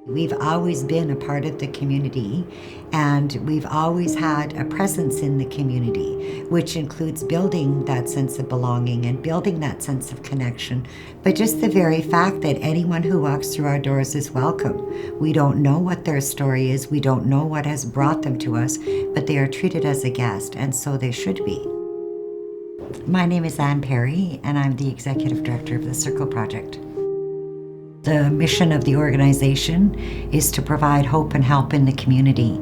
We've always been a part of the community, and we've always had a presence in the community, which includes building that sense of belonging and building that sense of connection. But just the very fact that anyone who walks through our doors is welcome. We don't know what their story is, we don't know what has brought them to us, but they are treated as a guest, and so they should be. My name is Anne Perry, and I'm the Executive Director of the Circle Project. The mission of the organization is to provide hope and help in the community.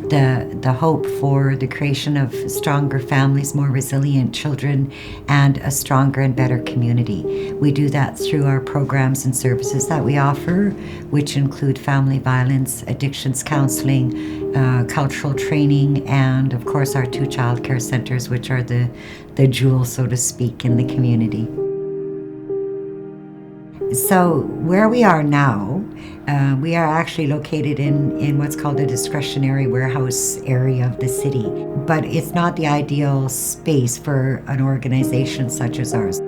The hope for the creation of stronger families, more resilient children, and a stronger and better community. We do that through our programs and services that we offer, which include family violence, addictions counseling, cultural training, and of course our 2 child care centers, which are the jewels, so to speak, in the community. So where we are now, we are actually located in what's called a discretionary warehouse area of the city, but it's not the ideal space for an organization such as ours.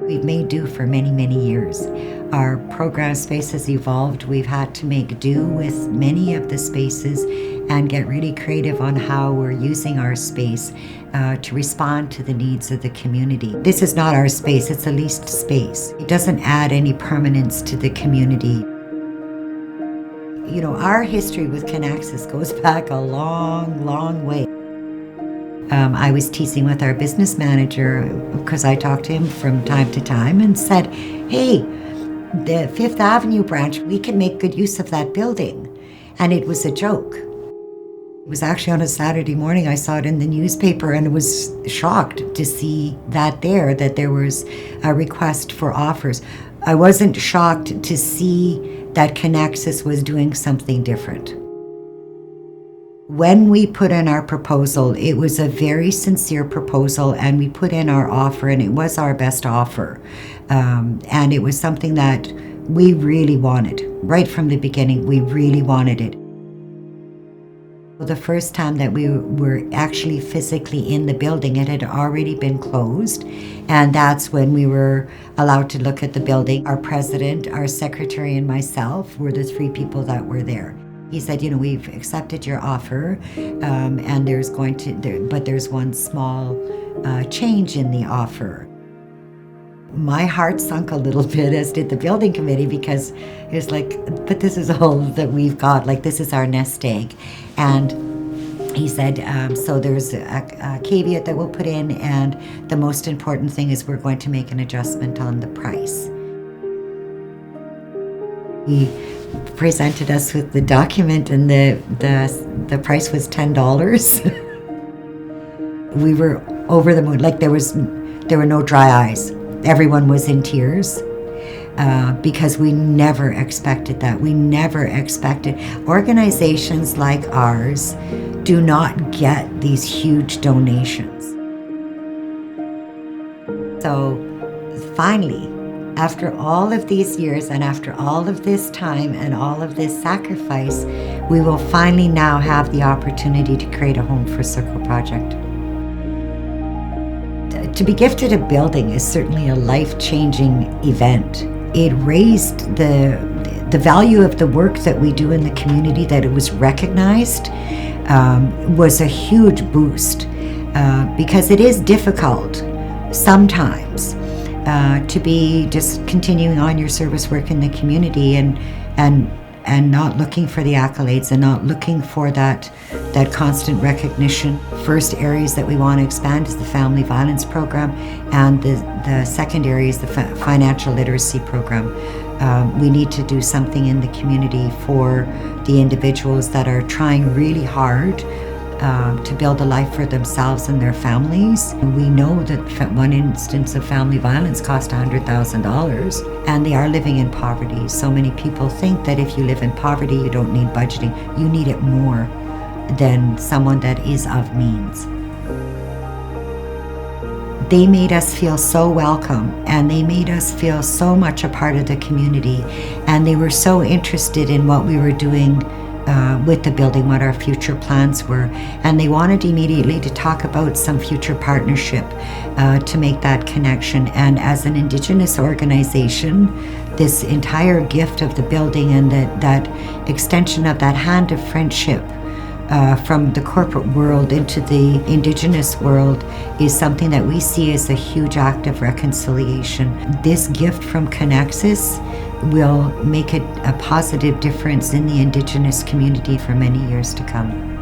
We've made do for many, many years. Our program space has evolved. We've had to make do with many of the spaces and get really creative on how we're using our space to respond to the needs of the community. This is not our space, it's a leased space. It doesn't add any permanence to the community. You know, our history with Conexus goes back a long, long way. I was teasing with our business manager because I talked to him from time to time and said, hey, the Fifth Avenue branch, we can make good use of that building. And it was a joke. It was actually on a Saturday morning. I saw it in the newspaper and was shocked to see that there was a request for offers. I wasn't shocked to see that Conexus was doing something different. When we put in our proposal, it was a very sincere proposal, and we put in our offer, and it was our best offer. And it was something that we really wanted. Right from the beginning, we really wanted it. The first time that we were actually physically in the building, it had already been closed, and that's when we were allowed to look at the building. Our president, our secretary, and myself were the 3 people that were there. He said, you know, we've accepted your offer, and there's one small change in the offer. My heart sunk a little bit, as did the building committee, because it was like, but this is all that we've got, like this is our nest egg. And he said, so there's a caveat that we'll put in, and the most important thing is we're going to make an adjustment on the price. He presented us with the document, and the price was $10. We were over the moon. Like there were no dry eyes. Everyone was in tears because we never expected that. We never expected. Organizations like ours do not get these huge donations. So finally, after all of these years and after all of this time and all of this sacrifice, we will finally now have the opportunity to create a home for Circle Project. To be gifted a building is certainly a life-changing event. It raised the value of the work that we do in the community, that it was recognized, was a huge boost because it is difficult sometimes to be just continuing on your service work in the community and not looking for the accolades and not looking for that constant recognition. First areas that we want to expand is the family violence program, and the second area is the financial literacy program. We need to do something in the community for the individuals that are trying really hard to build a life for themselves and their families. We know that one instance of family violence cost $100,000, and they are living in poverty. So many people think that if you live in poverty, you don't need budgeting. You need it more than someone that is of means. They made us feel so welcome, and they made us feel so much a part of the community, and they were so interested in what we were doing with the building, what our future plans were. And they wanted immediately to talk about some future partnership to make that connection. And as an Indigenous organization, this entire gift of the building and that extension of that hand of friendship from the corporate world into the Indigenous world is something that we see as a huge act of reconciliation. This gift from Conexus will make a positive difference in the Indigenous community for many years to come.